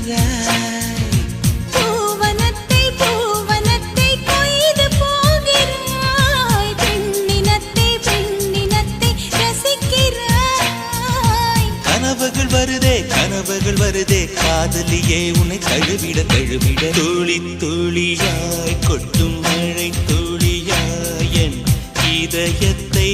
ரசிக்கிறாய். பூவனத்தை பூவனத்தை கொய்து போகிறாய். பெண்ணினத்தை பெண்ணினத்தை ரசிக்கிறாய். கனவுகள் வருதே காதலியே உன்னை தழுவிட தழுவிட துளி துளியாய் கொட்டும் மழை துளியாய் என் இதயத்தை